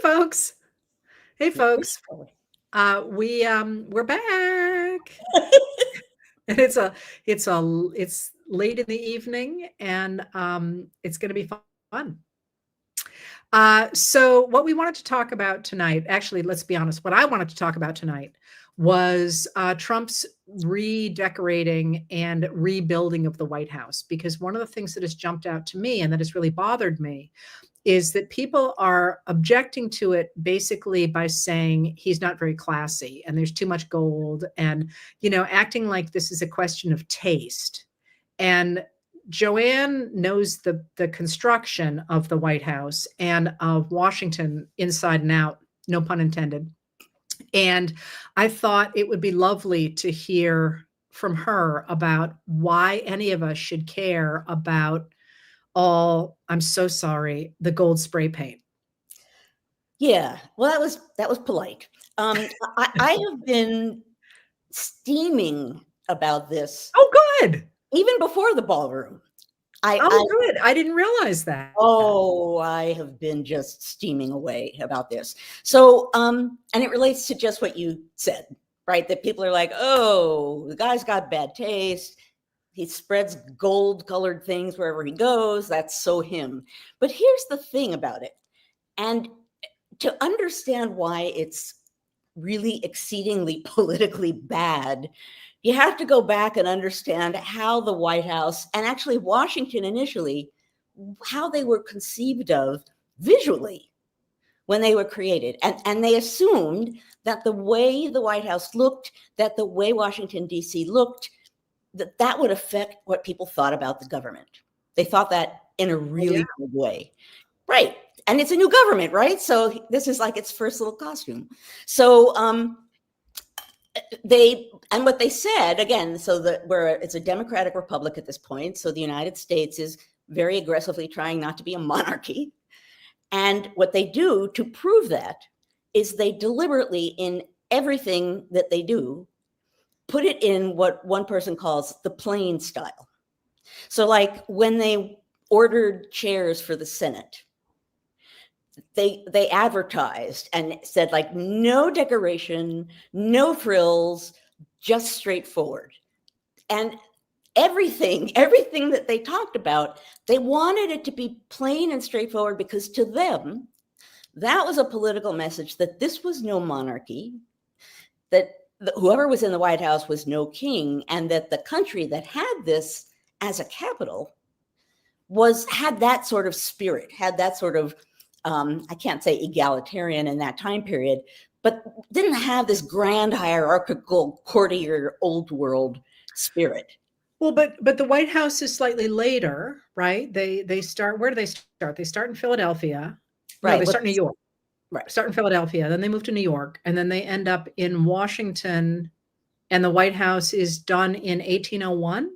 folks. Hey, folks. We're back. And it's late in the evening, and it's going to be fun. So what we wanted to talk about tonight, actually, let's be honest, what I wanted to talk about tonight was Trump's redecorating and rebuilding of the White House, because one of the things that has jumped out to me and that has really bothered me is that people are objecting to it basically by saying he's not very classy and there's too much gold and, acting like this is a question of taste. And Joanne knows the construction of the White House and of Washington inside and out, no pun intended. And I thought it would be lovely to hear from her about why any of us should care about I'm so sorry, the gold spray paint. Yeah, well, that was polite. I have been steaming about this. Oh, good. Even before the ballroom. Good. I didn't realize that. Oh, I have been just steaming away about this. So, and it relates to just what you said, right? That people are like, oh, the guy's got bad taste. He spreads gold-colored things wherever he goes. That's so him. But here's the thing about it. And to understand why it's really exceedingly politically bad, you have to go back and understand how the White House and actually Washington initially, how they were conceived of visually when they were created. And they assumed that the way the White House looked, that the way Washington, D.C. looked, that would affect what people thought about the government. They thought that in a really big way. Right. And it's a new government, right? So this is like its first little costume. So what they said, again, so that it's a democratic republic at this point. So the United States is very aggressively trying not to be a monarchy. And what they do to prove that is they deliberately, in everything that they do, put it in what one person calls the plain style. So like when they ordered chairs for the Senate, they advertised and said like no decoration, no frills, just straightforward. And everything that they talked about, they wanted it to be plain and straightforward because to them, that was a political message that this was no monarchy, that whoever was in the White House was no king, and that the country that had this as a capital had that sort of spirit, had that sort of, I can't say egalitarian in that time period, but didn't have this grand hierarchical courtier old world spirit. Well, but the White House is slightly later, right? They start, where do they start? They start in Philadelphia. Right. No, they start in New York. Right. Start in Philadelphia, then they move to New York, and then they end up in Washington, and the White House is done in 1801.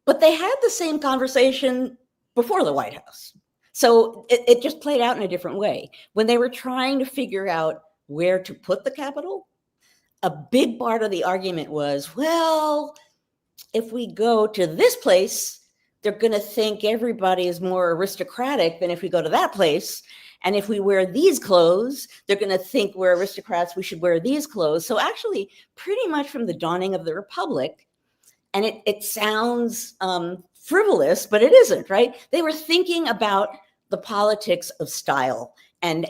But they had the same conversation before the White House. So it just played out in a different way. When they were trying to figure out where to put the Capitol, a big part of the argument was, well, if we go to this place, they're going to think everybody is more aristocratic than if we go to that place. And if we wear these clothes, they're going to think we're aristocrats, we should wear these clothes. So actually, pretty much from the dawning of the Republic, and it sounds frivolous, but it isn't, right? They were thinking about the politics of style and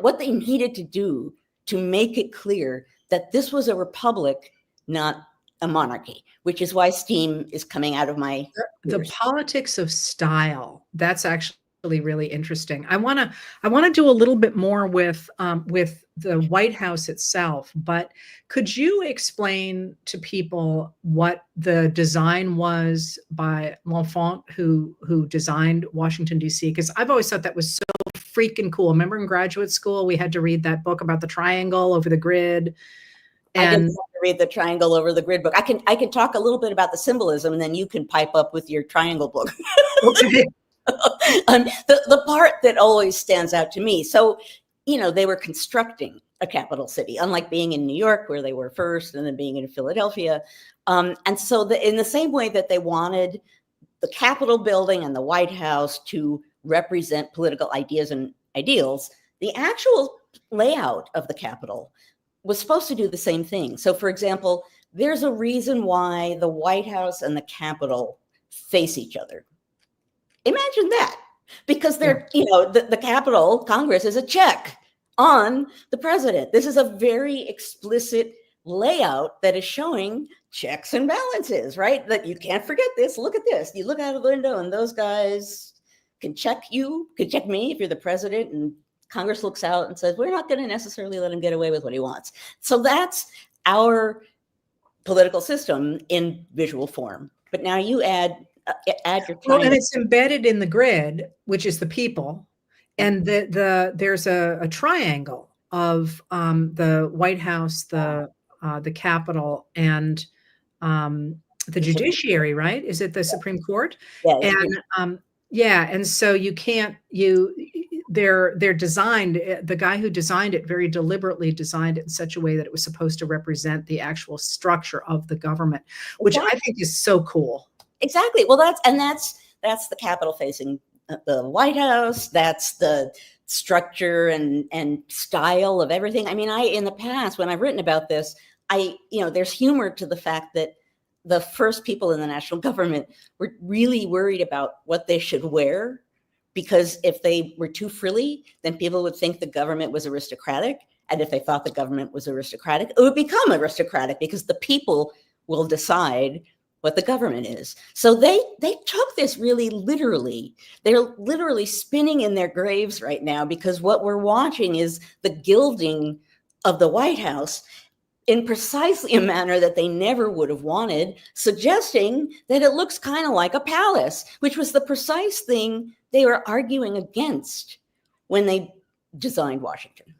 what they needed to do to make it clear that this was a republic, not a monarchy, which is why steam is coming out of my ears. The politics of style, that's actually really interesting. I want to do a little bit more with the White House itself, but could you explain to people what the design was by L'Enfant, who designed Washington, D.C.? Because I've always thought that was so freaking cool. Remember in graduate school, we had to read that book about the triangle over the grid. And I didn't have to read the triangle over the grid book. I can talk a little bit about the symbolism, and then you can pipe up with your triangle book. Okay. The part that always stands out to me. So, they were constructing a capital city, unlike being in New York where they were first and then being in Philadelphia. And so in the same way that they wanted the Capitol building and the White House to represent political ideas and ideals, The actual layout of the Capitol was supposed to do the same thing. So, for example, there's a reason why the White House and the Capitol face each other. Imagine that, because they're, the Capitol, Congress, is a check on the president. This is a very explicit layout that is showing checks and balances, right? That you can't forget this. Look at this. You look out of the window and those guys can check you, can check me if you're the president, and Congress looks out and says, we're not going to necessarily let him get away with what he wants. So that's our political system in visual form. But now you add your well, and it's embedded in the grid, which is the people, and there's a triangle of the White House, the Capitol, and the judiciary, right? Is it the Supreme Court? Yeah, and and so they're designed, the guy who designed it very deliberately designed it in such a way that it was supposed to represent the actual structure of the government, which I think is so cool. Exactly. Well, that's the Capitol facing the White House. That's the structure and style of everything. I mean, in the past, when I've written about this, there's humor to the fact that the first people in the national government were really worried about what they should wear, because if they were too frilly, then people would think the government was aristocratic. And if they thought the government was aristocratic, it would become aristocratic, because the people will decide what the government is. So they took this really literally. They're literally spinning in their graves right now, because what we're watching is the gilding of the White House in precisely a manner that they never would have wanted, suggesting that it looks kind of like a palace, which was the precise thing they were arguing against when they designed Washington.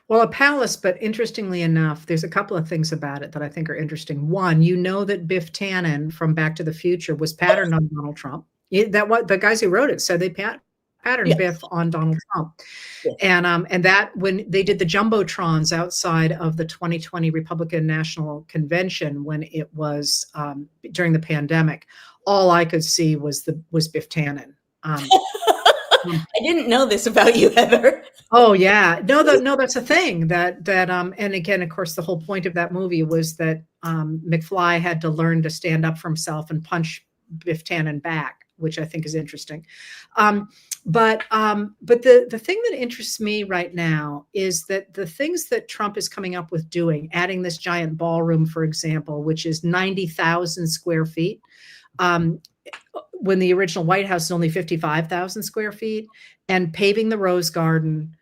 Well, a palace, but interestingly enough, there's a couple of things about it that I think are interesting. One, that Biff Tannon from Back to the Future was patterned on Donald Trump. The guys who wrote it said they patterned Biff on Donald Trump. Yes. And that when they did the jumbotrons outside of the 2020 Republican National Convention, when it was during the pandemic, all I could see was Biff Tannon. I didn't know this about you, Heather. Oh yeah, no, that's a thing that and again, of course, the whole point of that movie was that McFly had to learn to stand up for himself and punch Biff Tannen back, which I think is interesting. But the thing that interests me right now is that the things that Trump is coming up with doing, adding this giant ballroom, for example, which is 90,000 square feet. When the original White House is only 55,000 square feet, and paving the Rose Garden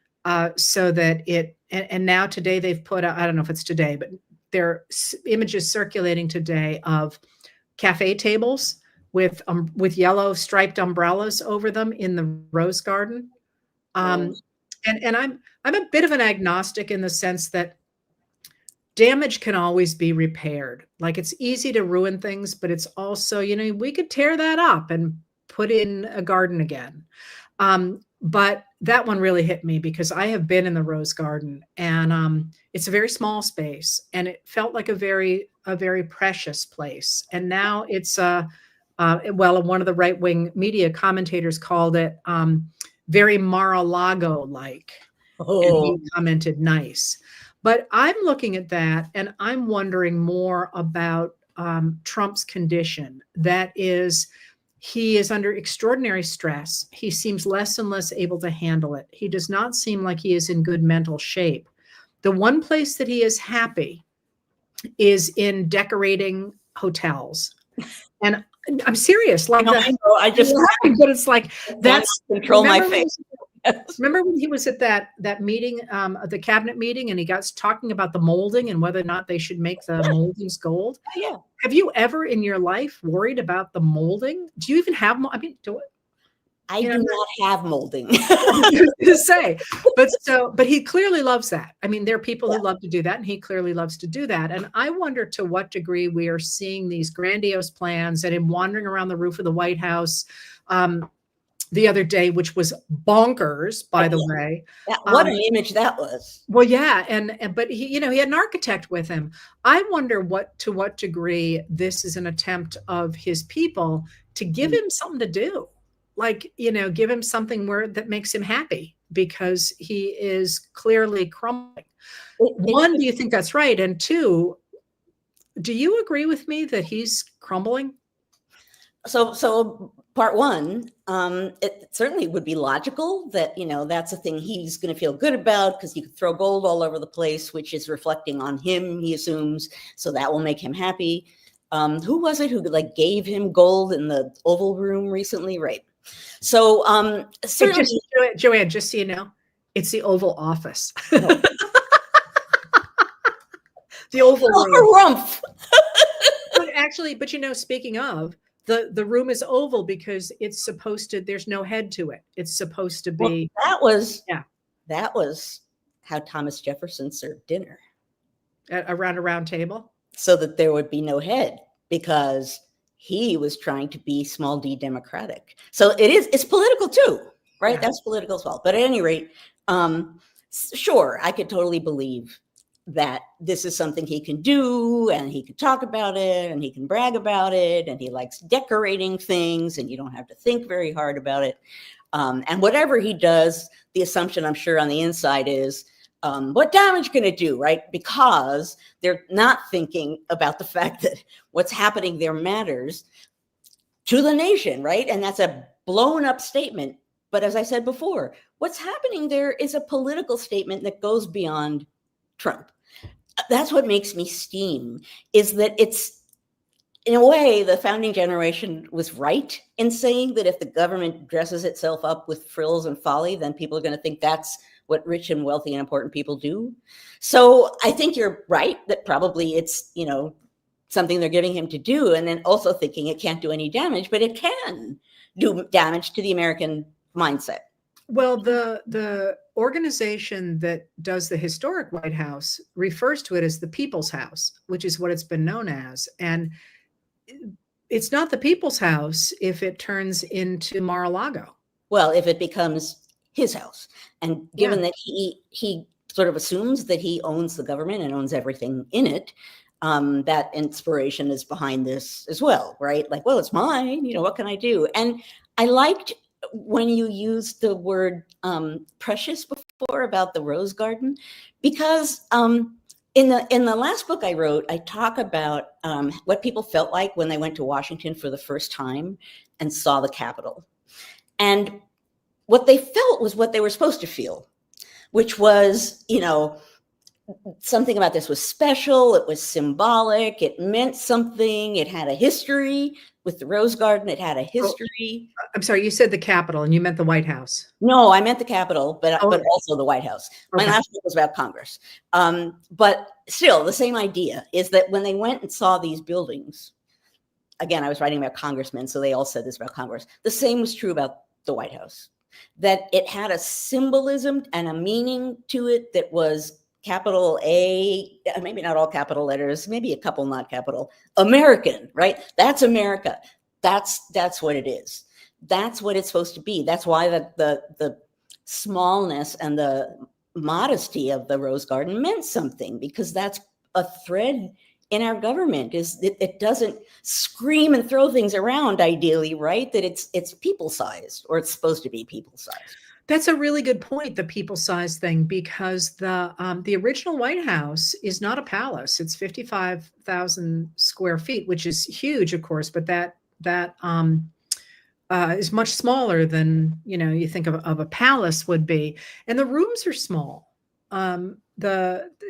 so that and now today they've put out, I don't know if it's today, but there are images circulating today of cafe tables with yellow striped umbrellas over them in the Rose Garden. And I'm a bit of an agnostic in the sense that damage can always be repaired. Like, it's easy to ruin things, but it's also, we could tear that up and put in a garden again. But that one really hit me because I have been in the Rose Garden, and it's a very small space, and it felt like a very precious place. And now it's one of the right-wing media commentators called it very Mar-a-Lago-like. Oh. And he commented nice. But I'm looking at that and I'm wondering more about Trump's condition. That is, he is under extraordinary stress. He seems less and less able to handle it. He does not seem like he is in good mental shape. The one place that he is happy is in decorating hotels. And I'm serious. Like, I just laughing, but it's like, that's control my face. Remember when he was at that meeting, the cabinet meeting, and he got talking about the molding and whether or not they should make the moldings gold? Yeah. Have you ever in your life worried about the molding? Do you even have? I mean, I do not have molding. to say, but he clearly loves that. I mean, there are people who love to do that, and he clearly loves to do that. And I wonder to what degree we are seeing these grandiose plans, and him wandering around the roof of the White House the other day, which was bonkers, by the way. What an image that was. Well, yeah. But he had an architect with him. I wonder to what degree this is an attempt of his people to give him something to do. like, give him something that makes him happy, because he is clearly crumbling. One, do you think that's right? And two, do you agree with me that he's crumbling? So part one, it certainly would be logical that, that's a thing he's going to feel good about, because he could throw gold all over the place, which is reflecting on him, he assumes. So that will make him happy. Who was it who like gave him gold in the Oval Room recently? Right. So certainly, Joanne, just so you know, it's the Oval Office. No. The Oval Room. Rumpf. But speaking of, the room is oval because it's supposed to, there's no head to it. It's supposed to be. Well, that was how Thomas Jefferson served dinner. Around a round table? So that there would be no head, because he was trying to be small d democratic. So it's political too, right? Yeah. That's political as well. But at any rate, sure, I could totally believe that this is something he can do, and he can talk about it, and he can brag about it, and he likes decorating things, and you don't have to think very hard about it. And whatever he does, the assumption I'm sure on the inside is, what damage can it do, right? Because they're not thinking about the fact that what's happening there matters to the nation, right? And that's a blown up statement. But as I said before, what's happening there is a political statement that goes beyond Trump. That's what makes me steam, is that it's, in a way, the founding generation was right in saying that if the government dresses itself up with frills and folly, then people are going to think that's what rich and wealthy and important people do. So I think you're right that probably it's, something they're giving him to do, and then also thinking it can't do any damage, but it can do damage to the American mindset. Well, the organization that does the historic White House refers to it as the People's House, which is what it's been known as. And it's not the People's House if it turns into Mar-a-Lago. Well, if it becomes his house, and given that he sort of assumes that he owns the government and owns everything in it, that inspiration is behind this as well, right? Like, well, it's mine, what can I do? And I liked when you used the word precious before about the rose garden, because in the last book I wrote, I talk about what people felt like when they went to Washington for the first time and saw the Capitol. And what they felt was what they were supposed to feel, which was, something about this was special. It was symbolic. It meant something. It had a history. With the Rose Garden, it had a history. Oh, I'm sorry, you said the Capitol and you meant the White House. No, I meant the Capitol, but also the White House. My last book was about Congress. But still, the same idea is that when they went and saw these buildings, again, I was writing about congressmen, so they all said this about Congress. The same was true about the White House, that it had a symbolism and a meaning to it that was capital A, maybe not all capital letters, maybe a couple not capital, American, right? That's America. That's what it is. That's what it's supposed to be. That's why the smallness and the modesty of the Rose Garden meant something, because that's a thread in our government, is it doesn't scream and throw things around ideally, right? That it's people-sized, or it's supposed to be people-sized. That's a really good point, the people-sized thing, because the original White House is not a palace. It's 55,000 square feet, which is huge, of course, but that is much smaller than you think of a palace would be, and the rooms are small.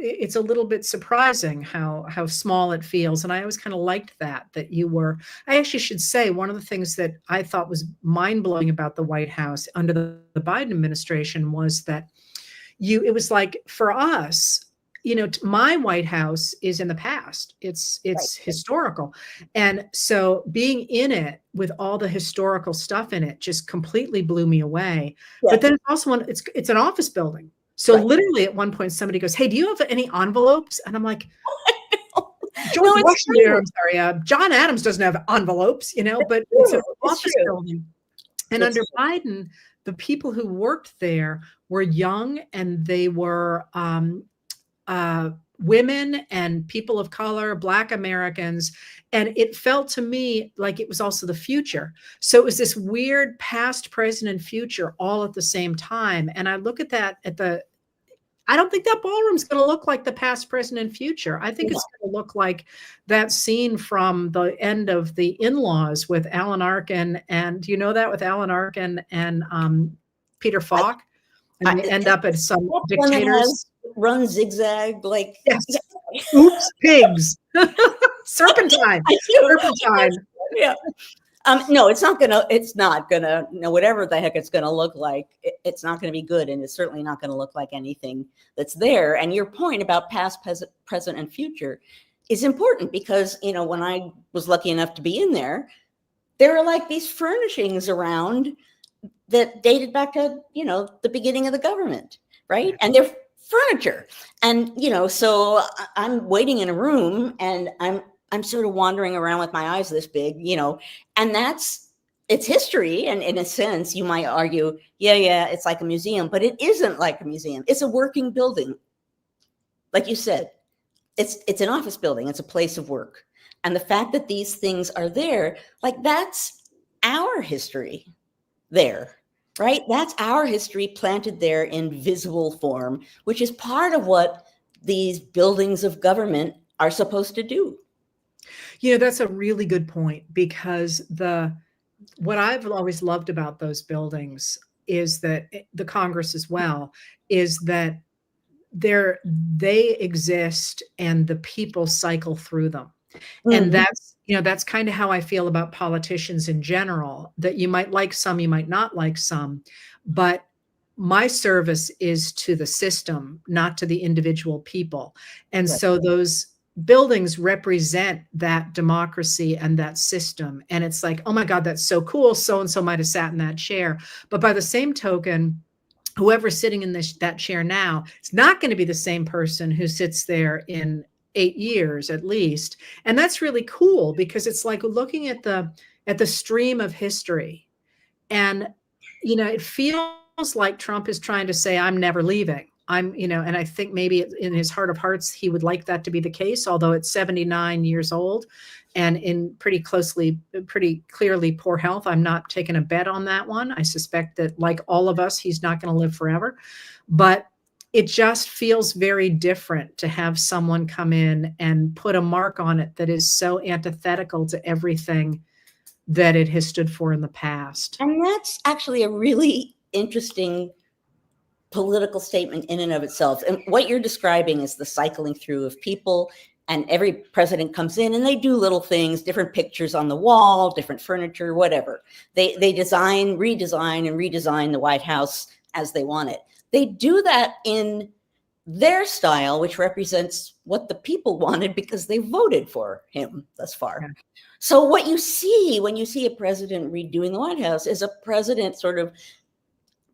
It's a little bit surprising how small it feels, and I always kind of liked that you were. I actually should say, one of the things that I thought was mind-blowing about the White House under the Biden administration was that it was like, for us, my White House is in the past. It's right. Historical, and so being in it with all the historical stuff in it just completely blew me away. Yeah. But then it's also it's an office building. So right. Literally at one point somebody goes, "Hey, do you have any envelopes?" And I'm like, John Adams doesn't have envelopes, but it's an office building. And under Biden, the people who worked there were young, and they were women and people of color, Black Americans. And it felt to me like it was also the future. So it was this weird past, present, and future all at the same time. And I look at that I don't think that ballroom's going to look like the past, present, and future. I think Yeah. it's going to look like that scene from the end of The In-Laws with Alan Arkin. And you know that with Alan Arkin and Peter Falk? And they end up as some That's one that dictators. has run zigzag, like, Yes. Oops, pigs. Serpentine. I do. Serpentine. Yeah. No, it's not gonna, whatever the heck it's gonna look like, it's not gonna be good. And it's certainly not gonna look like anything that's there. And your point about past, present, and future is important because, when I was lucky enough to be in there were like these furnishings around that dated back to, the beginning of the government, right? And they're furniture. And, so I'm waiting in a room and I'm sort of wandering around with my eyes this big, and it's history. And in a sense, you might argue, yeah, it's like a museum, but it isn't like a museum. It's a working building. Like you said, it's an office building. It's a place of work. And the fact that these things are there, like that's our history there, right? That's our history planted there in visible form, which is part of what these buildings of government are supposed to do. That's a really good point, because what I've always loved about those buildings is that the Congress as well, is that they exist and the people cycle through them. And that's kind of how I feel about politicians in general, that you might like some, you might not like some, but my service is to the system, not to the individual people. And Right. so those buildings represent that democracy and that system. And it's like, oh my God, that's so cool. So-and-so might have sat in that chair. But by the same token, whoever's sitting in that chair now, it's not going to be the same person who sits there in 8 years at least. And that's really cool, because it's like looking at the stream of history. And, it feels like Trump is trying to say, I'm never leaving. And I think maybe in his heart of hearts, he would like that to be the case, although it's 79 years old and in pretty clearly poor health. I'm not taking a bet on that one. I suspect that, like all of us, he's not going to live forever. But it just feels very different to have someone come in and put a mark on it that is so antithetical to everything that it has stood for in the past. And that's actually a really interesting political statement in and of itself. And what you're describing is the cycling through of people, and every president comes in and they do little things, different pictures on the wall, different furniture, whatever. They design, redesign, and redesign the White House as they want it. They do that in their style, which represents what the people wanted because they voted for him thus far. Yeah. So what you see when you see a president redoing the White House is a president sort of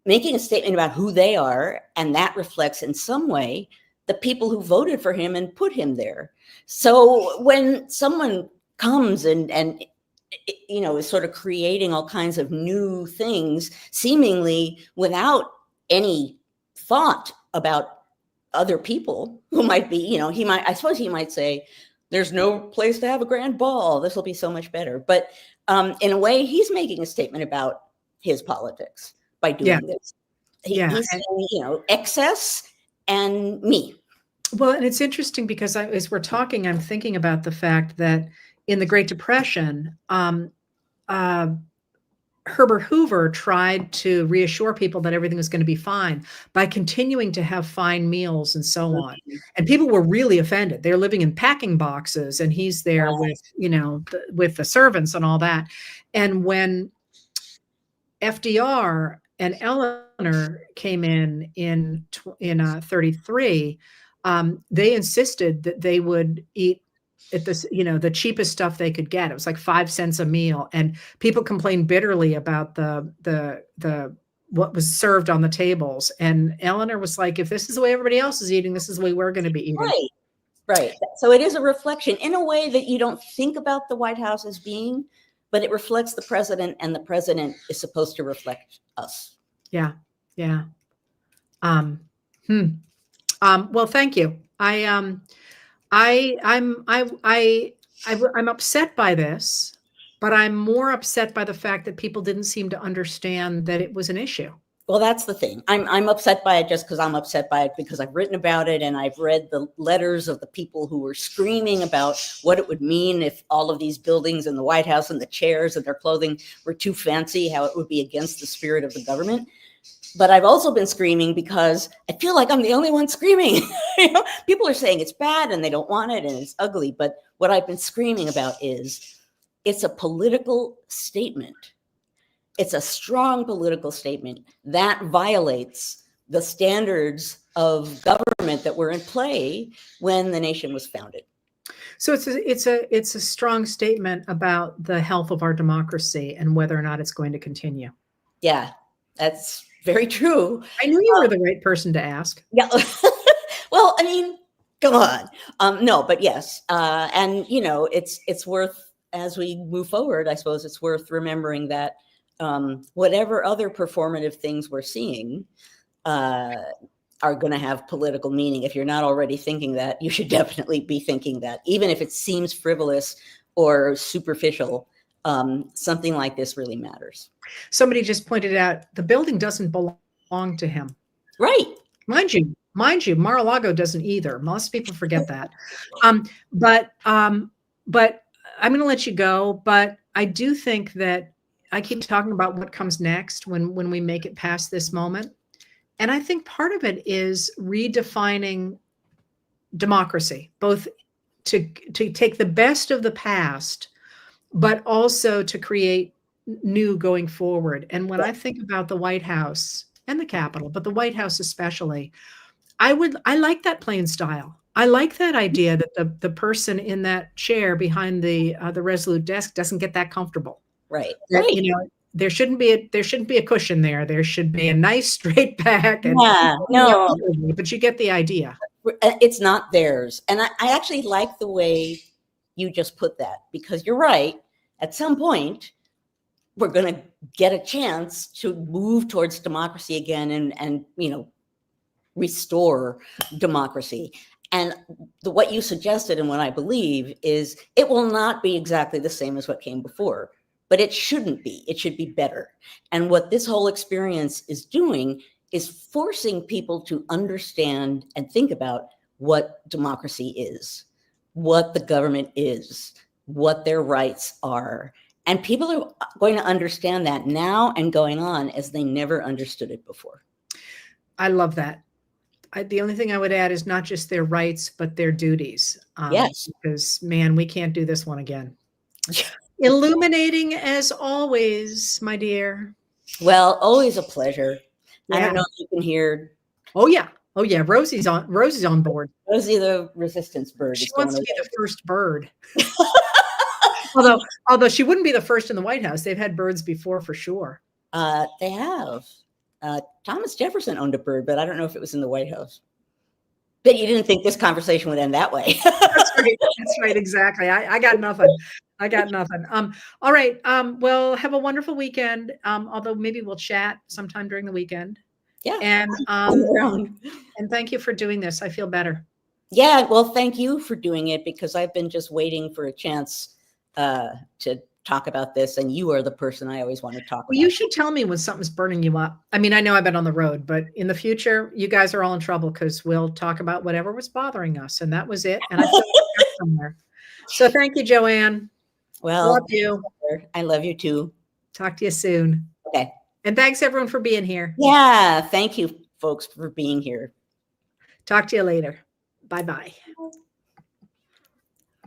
making a statement about who they are, and that reflects in some way the people who voted for him and put him there. So when someone comes and is sort of creating all kinds of new things, seemingly without any thought about other people who might be, I suppose he might say, there's no place to have a grand ball. This will be so much better. But in a way, he's making a statement about his politics by doing this. He's saying, excess and me. Well, and it's interesting because as we're talking, I'm thinking about the fact that in the Great Depression, Herbert Hoover tried to reassure people that everything was going to be fine by continuing to have fine meals and so on. And people were really offended. They're living in packing boxes, and he's there with, with the servants and all that. And when FDR and Eleanor came in 33, they insisted that they would eat at this, the cheapest stuff they could get. It was like 5 cents a meal. And people complained bitterly about the what was served on the tables. And Eleanor was like, if this is the way everybody else is eating, this is the way we're going to be eating. Right. So it is a reflection in a way that you don't think about the White House as being, but it reflects the president, and the president is supposed to reflect us. Yeah. Well, thank you. I I I'm I'm upset by this, but I'm more upset by the fact that people didn't seem to understand that it was an issue. Well, that's the thing. I'm upset by it just because I'm upset by it because I've written about it and I've read the letters of the people who were screaming about what it would mean if all of these buildings and the White House and the chairs and their clothing were too fancy, how it would be against the spirit of the government. But I've also been screaming because I feel like I'm the only one screaming. You know, people are saying it's bad and they don't want it and it's ugly. But what I've been screaming about is it's a political statement. It's a strong political statement that violates the standards of government that were in play when the nation was founded. So it's a strong statement about the health of our democracy and whether or not it's going to continue. Yeah, that's very true. I knew you were the right person to ask. Yeah. Well, I mean, come on. No, but yes. And you know, it's worth, as we move forward, I suppose it's worth remembering that whatever other performative things we're seeing are going to have political meaning. If you're not already thinking that, you should definitely be thinking that, even if it seems frivolous or superficial. Something like this really matters. Somebody just pointed out the building doesn't belong to him. Right. Mind you, Mar-a-Lago doesn't either. Most people forget that. But I'm going to let you go. But I do think that I keep talking about what comes next when we make it past this moment. And I think part of it is redefining democracy, both to take the best of the past, but also to create new going forward. And when I think about the White House and the Capitol, but the White House especially, I like that plain style. I like that idea that the person in that chair behind the Resolute desk doesn't get that comfortable. Right. That, Right. you know, there shouldn't be a cushion there. There should be a nice straight back. And Yeah. No, but you get the idea. it's not theirs. And I actually like the way you just put that, because you're right. At some point, we're going to get a chance to move towards democracy again and you know, restore democracy. And what you suggested and what I believe is it will not be exactly the same as what came before, but it shouldn't be. It should be better. And what this whole experience is doing is forcing people to understand and think about what democracy is, what the government is, what their rights are. And people are going to understand that now and going on as they never understood it before. I love that. The only thing I would add is not just their rights, but their duties. Yes. Because, man, we can't do this one again. Illuminating as always, my dear. Well, always a pleasure. Yeah. I don't know if you can hear. Oh yeah. Rosie's on board. Rosie the resistance bird. She wants to be the first bird. although she wouldn't be the first in the White House. They've had birds before for sure. They have. Thomas Jefferson owned a bird, but I don't know if it was in the White House. But you didn't think this conversation would end that way. That's right. That's right. Exactly. I got nothing. All right. Well, have a wonderful weekend. Although maybe we'll chat sometime during the weekend. Yeah. And thank you for doing this. I feel better. Yeah. Well, thank you for doing it, because I've been just waiting for a chance to talk about this, and you are the person I always want to talk about. You should tell me when something's burning you up. I mean, I know I've been on the road, but in the future, you guys are all in trouble because we'll talk about whatever was bothering us, and that was it. And I feel like somewhere. So thank you, Joanne. Well, love you. I love you too. Talk to you soon. Okay. And thanks everyone for being here. Yeah. Thank you, folks, for being here. Talk to you later. Bye-bye.